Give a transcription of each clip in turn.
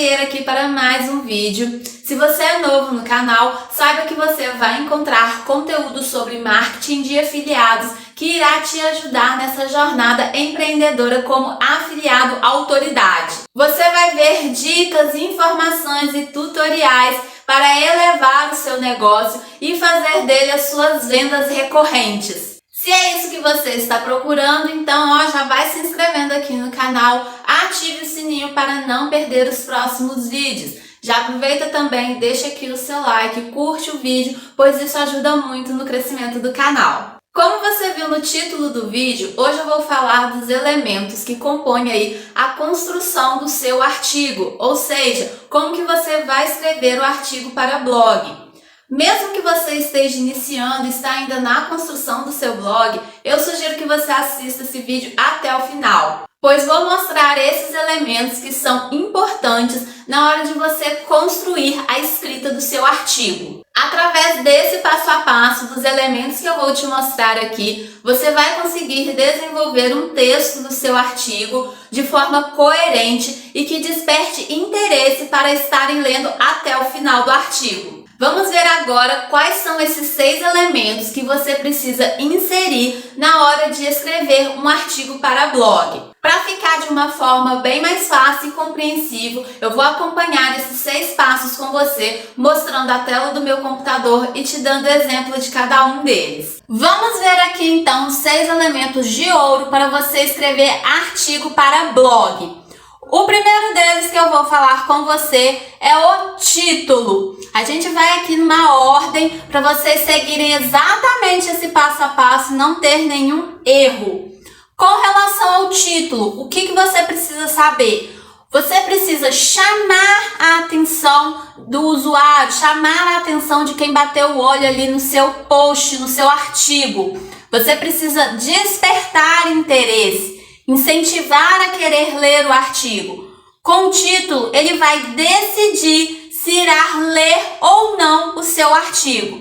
Brasieira aqui para mais um vídeo. Se você é novo no canal, saiba que você vai encontrar conteúdo sobre marketing de afiliados que irá te ajudar nessa jornada empreendedora como afiliado autoridade. Você vai ver dicas, informações e tutoriais para elevar o seu negócio e fazer dele as suas vendas recorrentes. Se é isso que você está procurando, então já vai se inscrevendo aqui no canal, ative o sininho para não perder os próximos vídeos. Já aproveita também, deixa aqui o seu like, curte o vídeo, pois isso ajuda muito no crescimento do canal. Como você viu no título do vídeo, hoje eu vou falar dos elementos que compõem aí a construção do seu artigo, ou seja, como que você vai escrever o artigo para blog. Mesmo que você esteja iniciando e está ainda na construção do seu blog, eu sugiro que você assista esse vídeo até o final, pois vou mostrar esses elementos que são importantes na hora de você construir a escrita do seu artigo. Através desse passo a passo, dos elementos que eu vou te mostrar aqui, você vai conseguir desenvolver um texto do seu artigo de forma coerente e que desperte interesse para estarem lendo até o final do artigo. Vamos ver agora quais são esses 6 elementos que você precisa inserir na hora de escrever um artigo para blog. Para ficar de uma forma bem mais fácil e compreensível, eu vou acompanhar esses 6 passos com você, mostrando a tela do meu computador e te dando exemplo de cada um deles. Vamos ver aqui então 6 elementos de ouro para você escrever artigo para blog. O primeiro deles que eu vou falar com você é o título. A gente vai aqui numa ordem para vocês seguirem exatamente esse passo a passo e não ter nenhum erro. Com relação ao título, o que você precisa saber? Você precisa chamar a atenção do usuário, chamar a atenção de quem bateu o olho ali no seu post, no seu artigo. Você precisa despertar interesse, incentivar a querer ler o artigo. Com o título, ele vai decidir se irá ler ou não o seu artigo.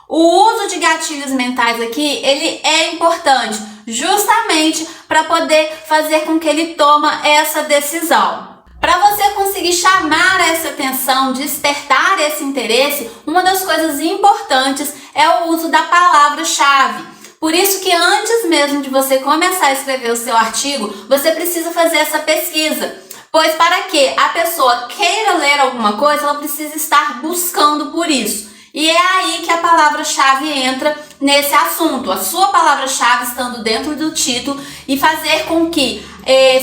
O uso de gatilhos mentais aqui, ele é importante, justamente para poder fazer com que ele tome essa decisão. Para você conseguir chamar essa atenção, despertar esse interesse, uma das coisas importantes é o uso da palavra-chave. Por isso que antes mesmo de você começar a escrever o seu artigo, você precisa fazer essa pesquisa. Pois para que a pessoa queira ler alguma coisa, ela precisa estar buscando por isso. E é aí que a palavra-chave entra nesse assunto. A sua palavra-chave estando dentro do título e fazer com que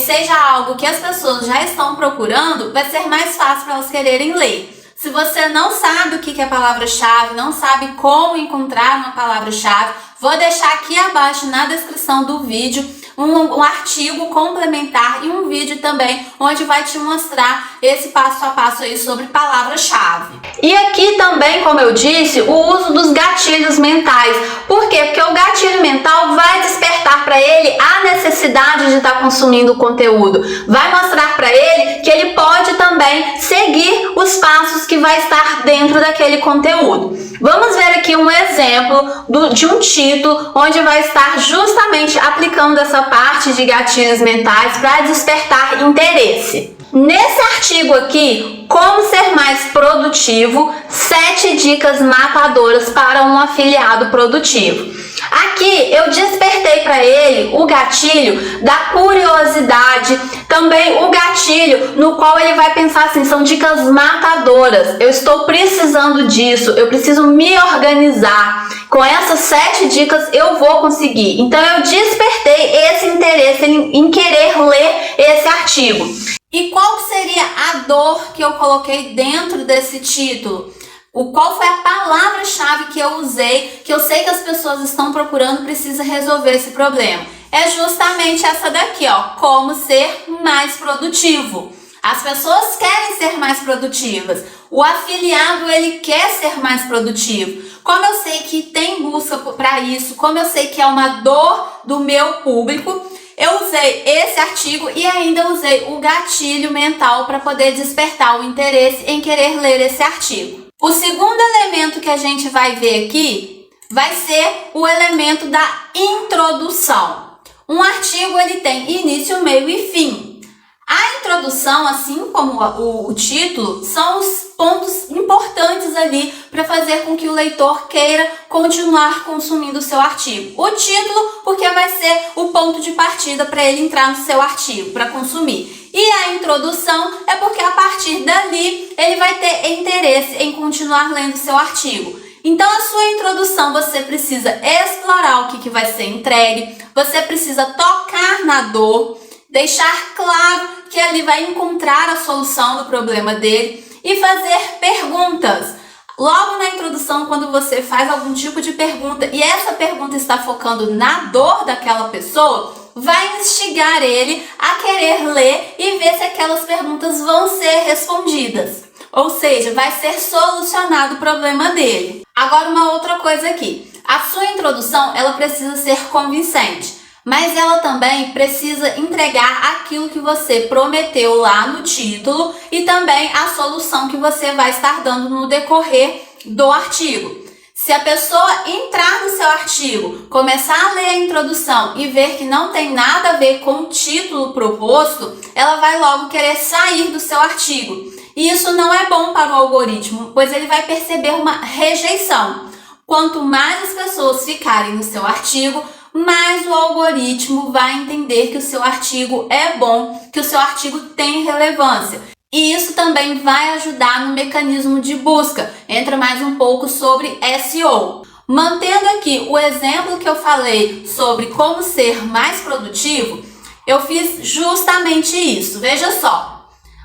seja algo que as pessoas já estão procurando, vai ser mais fácil para elas quererem ler. Se você não sabe o que é palavra-chave, não sabe como encontrar uma palavra-chave, vou deixar aqui abaixo na descrição do vídeo um artigo complementar e um vídeo também onde vai te mostrar esse passo a passo aí sobre palavra-chave. E aqui também, como eu disse, o uso dos gatilhos mentais. Por quê? Porque o gatilho mental vai despertar para ele a necessidade de estar consumindo o conteúdo. Vai mostrar para ele que ele pode também seguir os passos que vai estar dentro daquele conteúdo. Vamos ver aqui um exemplo de um título onde vai estar justamente aplicando essa parte de gatilhos mentais para despertar interesse. Nesse artigo aqui, como ser mais produtivo, 7 dicas matadoras para um afiliado produtivo. Aqui eu despertei para ele o gatilho da curiosidade, também o gatilho no qual ele vai pensar assim, são dicas matadoras, eu estou precisando disso, eu preciso me organizar, com essas 7 dicas eu vou conseguir. Então eu despertei esse interesse em querer ler esse artigo. E qual seria a dor que eu coloquei dentro desse título? Qual foi a palavra-chave que eu usei, que eu sei que as pessoas estão procurando, precisa resolver esse problema? É justamente essa daqui, ó, como ser mais produtivo. As pessoas querem ser mais produtivas. O afiliado, ele quer ser mais produtivo. Como eu sei que tem busca para isso, como eu sei que é uma dor do meu público, eu usei esse artigo e ainda usei o gatilho mental para poder despertar o interesse em querer ler esse artigo. O segundo elemento que a gente vai ver aqui vai ser o elemento da introdução. Um artigo ele tem início, meio e fim. A introdução, assim como o título, são os pontos importantes ali para fazer com que o leitor queira continuar consumindo o seu artigo. O título, porque vai ser o ponto de partida para ele entrar no seu artigo, para consumir. E a introdução é porque a partir dali ele vai ter interesse em continuar lendo o seu artigo. Então, a sua introdução, você precisa explorar o que vai ser entregue, você precisa tocar na dor, deixar claro que ele vai encontrar a solução do problema dele e fazer perguntas. Logo na introdução, quando você faz algum tipo de pergunta e essa pergunta está focando na dor daquela pessoa, vai instigar ele a querer ler e ver se aquelas perguntas vão ser respondidas. Ou seja, vai ser solucionado o problema dele. Agora, uma outra coisa aqui. A sua introdução, ela precisa ser convincente, mas ela também precisa entregar aquilo que você prometeu lá no título e também a solução que você vai estar dando no decorrer do artigo. Se a pessoa entrar no seu artigo, começar a ler a introdução e ver que não tem nada a ver com o título proposto, ela vai logo querer sair do seu artigo. E isso não é bom para o algoritmo, pois ele vai perceber uma rejeição. Quanto mais as pessoas ficarem no seu artigo, mais o algoritmo vai entender que o seu artigo é bom, que o seu artigo tem relevância. E isso também vai ajudar no mecanismo de busca. Entra mais um pouco sobre SEO. Mantendo aqui o exemplo que eu falei sobre como ser mais produtivo, eu fiz justamente isso. Veja só.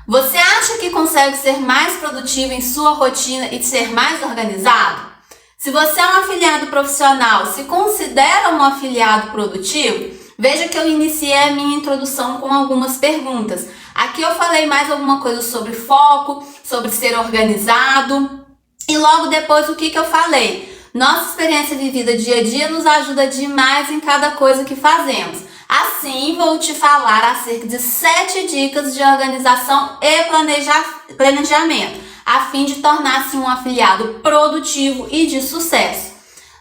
Você acha que consegue ser mais produtivo em sua rotina e ser mais organizado? Se você é um afiliado profissional, se considera um afiliado produtivo, veja que eu iniciei a minha introdução com algumas perguntas. Aqui eu falei mais alguma coisa sobre foco, sobre ser organizado. E logo depois o que eu falei? Nossa experiência vivida dia a dia nos ajuda demais em cada coisa que fazemos. Assim, vou te falar acerca de 7 dicas de organização e planejamento, a fim de tornar-se um afiliado produtivo e de sucesso.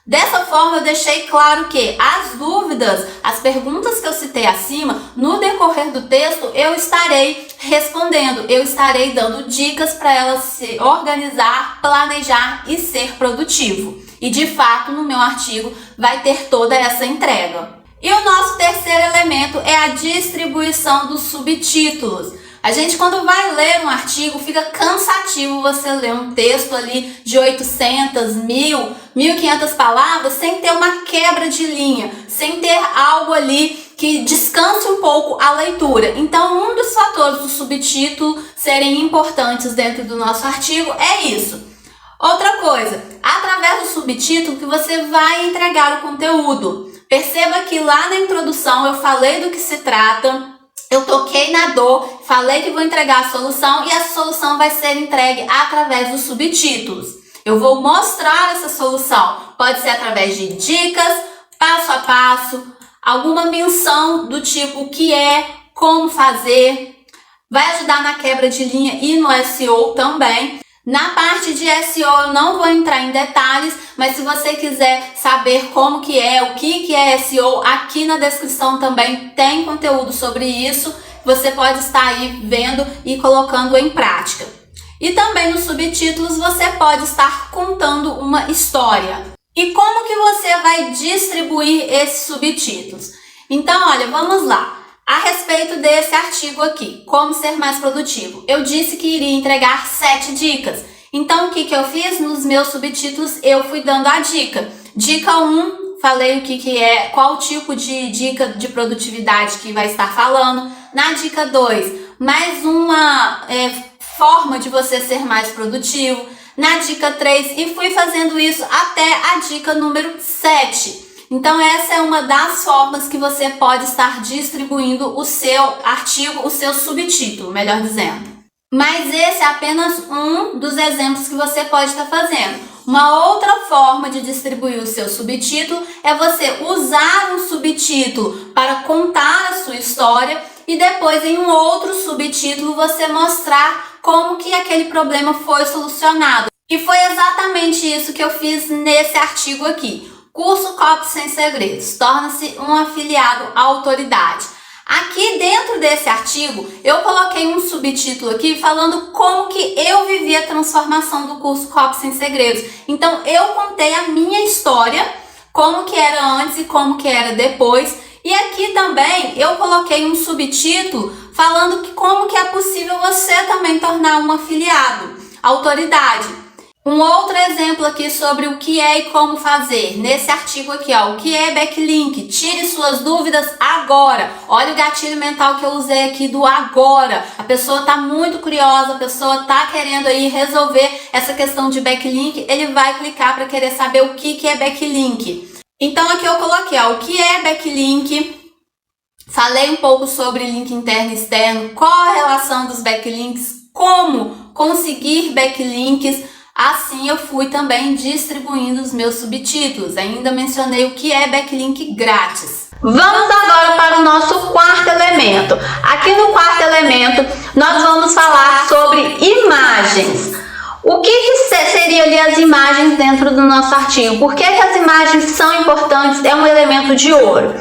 Dessa forma, eu deixei claro que as dúvidas, as perguntas que eu citei acima, no decorrer do texto, eu estarei respondendo, eu estarei dando dicas para ela se organizar, planejar e ser produtivo. E de fato, no meu artigo, vai ter toda essa entrega. E o nosso terceiro elemento é a distribuição dos subtítulos. A gente, quando vai ler um artigo, fica cansativo você ler um texto ali de 800, 1.000, 1.500 palavras sem ter uma quebra de linha, sem ter algo ali que descanse um pouco a leitura. Então, um dos fatores do subtítulo serem importantes dentro do nosso artigo é isso. Outra coisa, através do subtítulo que você vai entregar o conteúdo. Perceba que lá na introdução eu falei do que se trata, eu toquei na dor, falei que vou entregar a solução e essa solução vai ser entregue através dos subtítulos. Eu vou mostrar essa solução, pode ser através de dicas, passo a passo, alguma menção do tipo o que é, como fazer, vai ajudar na quebra de linha e no SEO também. Na parte de SEO eu não vou entrar em detalhes, mas se você quiser saber como que é, o que é SEO, aqui na descrição também tem conteúdo sobre isso. Você pode estar aí vendo e colocando em prática. E também nos subtítulos você pode estar contando uma história. E como que você vai distribuir esses subtítulos? Então, olha, vamos lá. A respeito desse artigo aqui, como ser mais produtivo, eu disse que iria entregar 7 dicas. Então, o que eu fiz? Nos meus subtítulos, eu fui dando a dica. Dica 1, falei o que é, qual tipo de dica de produtividade que vai estar falando. Na dica 2, mais uma forma de você ser mais produtivo. Na dica 3, e fui fazendo isso até a dica número 7. Então, essa é uma das formas que você pode estar distribuindo o seu artigo, o seu subtítulo, melhor dizendo. Mas esse é apenas um dos exemplos que você pode estar fazendo. Uma outra forma de distribuir o seu subtítulo é você usar um subtítulo para contar a sua história e depois em um outro subtítulo você mostrar como que aquele problema foi solucionado. E foi exatamente isso que eu fiz nesse artigo aqui. Curso Copy Sem Segredos, torna-se um afiliado à autoridade. Aqui dentro desse artigo, eu coloquei um subtítulo aqui falando como que eu vivi a transformação do curso Copy Sem Segredos. Então, eu contei a minha história, como que era antes e como que era depois. E aqui também eu coloquei um subtítulo falando que como que é possível você também tornar um afiliado, autoridade. Um outro exemplo aqui sobre o que é e como fazer. Nesse artigo aqui, ó, o que é backlink? Tire suas dúvidas agora. Olha o gatilho mental que eu usei aqui do agora. A pessoa está muito curiosa, a pessoa está querendo aí resolver essa questão de backlink. Ele vai clicar para querer saber o que é backlink. Então aqui eu coloquei, ó, o que é backlink. Falei um pouco sobre link interno e externo, qual a relação dos backlinks, como conseguir backlinks. Assim eu fui também distribuindo os meus subtítulos. Ainda mencionei o que é backlink grátis. Vamos agora para o nosso quarto elemento. Aqui no quarto elemento nós vamos falar sobre imagens. O que seriam ali as imagens dentro do nosso artigo? Por que as imagens são importantes? É um elemento de ouro.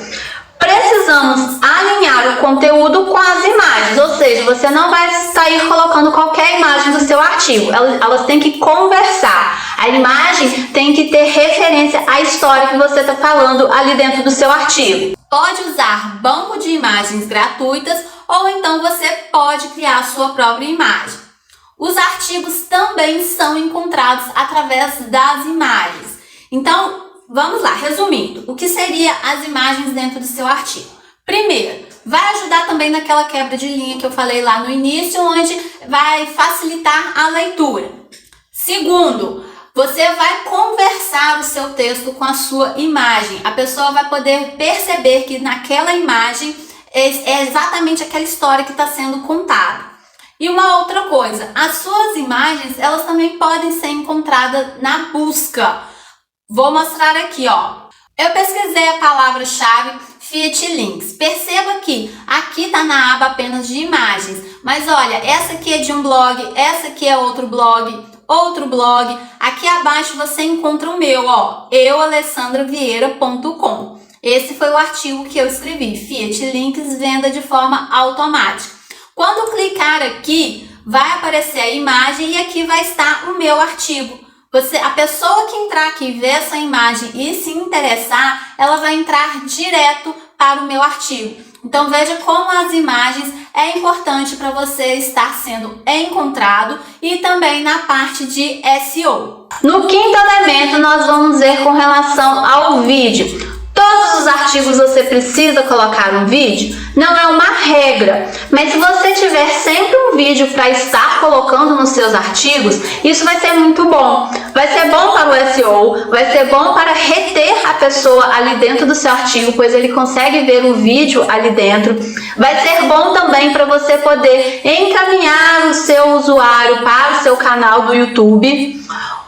Precisamos alinhar o conteúdo com as imagens, ou seja, você não vai sair colocando qualquer imagem do seu artigo, elas têm que conversar. A imagem tem que ter referência à história que você está falando ali dentro do seu artigo. Pode usar banco de imagens gratuitas ou então você pode criar a sua própria imagem. Os artigos também são encontrados através das imagens. Então, vamos lá, resumindo, o que seriam as imagens dentro do seu artigo? Primeiro, vai ajudar também naquela quebra de linha que eu falei lá no início, onde vai facilitar a leitura. Segundo, você vai conversar o seu texto com a sua imagem. A pessoa vai poder perceber que naquela imagem é exatamente aquela história que está sendo contada. E uma outra coisa, as suas imagens, elas também podem ser encontradas na busca. Vou mostrar aqui, ó. Eu pesquisei a palavra-chave Fiat Links. Perceba que aqui está na aba apenas de imagens. Mas olha, essa aqui é de um blog, essa aqui é outro blog. Aqui abaixo você encontra o meu, ó. eualessandravieira.com. Esse foi o artigo que eu escrevi. Fiat Links, venda de forma automática. Quando clicar aqui, vai aparecer a imagem e aqui vai estar o meu artigo. A pessoa que entrar aqui, ver essa imagem e se interessar, ela vai entrar direto para o meu artigo. Então veja como as imagens é importante para você estar sendo encontrado e também na parte de SEO. No quinto elemento nós vamos ver com relação ao vídeo. Todos os artigos você precisa colocar um vídeo? Não é uma regra, mas se você tiver sempre um vídeo para estar colocando nos seus artigos, isso vai ser muito bom. Vai ser bom para o SEO, vai ser bom para reter a pessoa ali dentro do seu artigo, pois ele consegue ver o vídeo ali dentro. Vai ser bom também para você poder encaminhar o seu usuário para o seu canal do YouTube.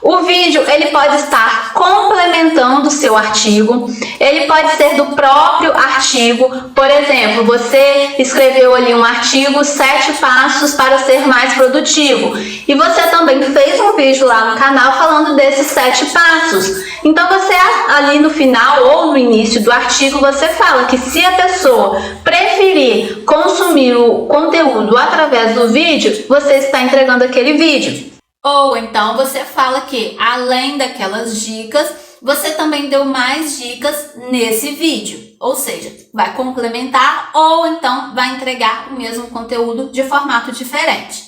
O vídeo ele pode estar complementando o seu artigo, ele pode ser do próprio artigo. Por exemplo, você escreveu ali um artigo 7 passos para ser mais produtivo e você também fez um vídeo lá no canal falando desses 7 passos. Então você ali no final ou no início do artigo você fala que se a pessoa preferir consumir o conteúdo através do vídeo, você está entregando aquele vídeo. Ou então você fala que, além daquelas dicas, você também deu mais dicas nesse vídeo. Ou seja, vai complementar ou então vai entregar o mesmo conteúdo de formato diferente.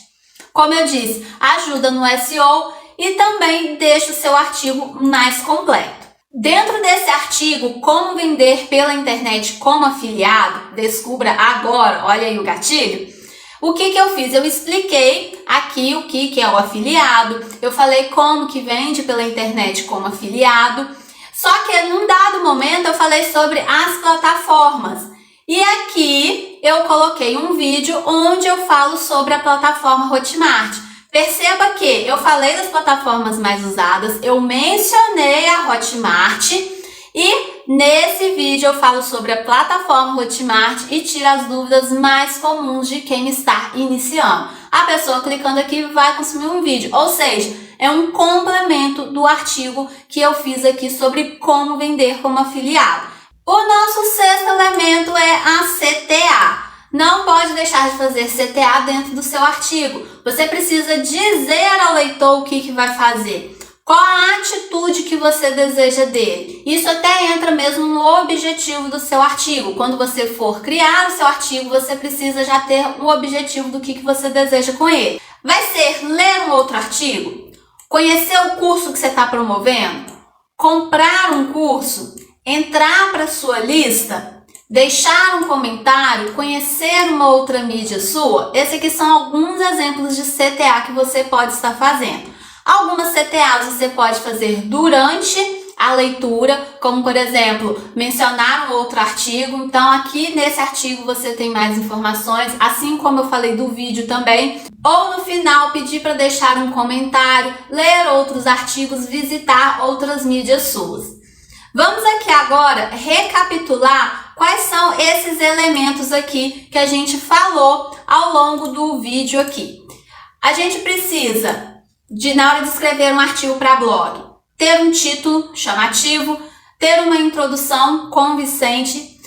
Como eu disse, ajuda no SEO e também deixa o seu artigo mais completo. Dentro desse artigo, como vender pela internet como afiliado, descubra agora, olha aí o gatilho. O que eu fiz? Eu expliquei aqui o que é o afiliado, eu falei como que vende pela internet como afiliado, só que num dado momento eu falei sobre as plataformas. E aqui eu coloquei um vídeo onde eu falo sobre a plataforma Hotmart. Perceba que eu falei das plataformas mais usadas, eu mencionei a Hotmart e nesse vídeo eu falo sobre a plataforma Hotmart e tiro as dúvidas mais comuns de quem está iniciando. A pessoa clicando aqui vai consumir um vídeo, ou seja, é um complemento do artigo que eu fiz aqui sobre como vender como afiliado. O nosso sexto elemento é a CTA. Não pode deixar de fazer CTA dentro do seu artigo. Você precisa dizer ao leitor o que vai fazer. Qual a atitude que você deseja dele? Isso até entra mesmo no objetivo do seu artigo. Quando você for criar o seu artigo, você precisa já ter o objetivo do que você deseja com ele. Vai ser ler um outro artigo? Conhecer o curso que você está promovendo? Comprar um curso? Entrar para a sua lista? Deixar um comentário? Conhecer uma outra mídia sua? Esses aqui são alguns exemplos de CTA que você pode estar fazendo. Algumas CTAs você pode fazer durante a leitura, como por exemplo, mencionar um outro artigo. Então aqui nesse artigo você tem mais informações, assim como eu falei do vídeo também. Ou no final pedir para deixar um comentário, ler outros artigos, visitar outras mídias suas. Vamos aqui agora recapitular quais são esses elementos aqui que a gente falou ao longo do vídeo aqui. A gente precisa na hora de escrever um artigo para blog, ter um título chamativo, ter uma introdução convincente,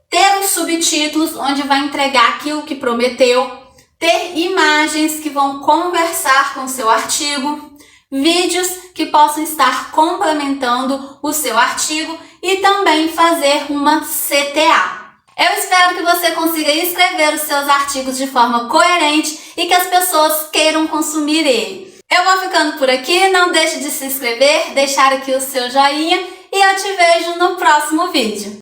ter os subtítulos onde vai entregar aquilo que prometeu, ter imagens que vão conversar com o seu artigo, vídeos que possam estar complementando o seu artigo e também fazer uma CTA. Eu espero que você consiga escrever os seus artigos de forma coerente e que as pessoas queiram consumir ele. Eu vou ficando por aqui, não deixe de se inscrever, deixar aqui o seu joinha e eu te vejo no próximo vídeo.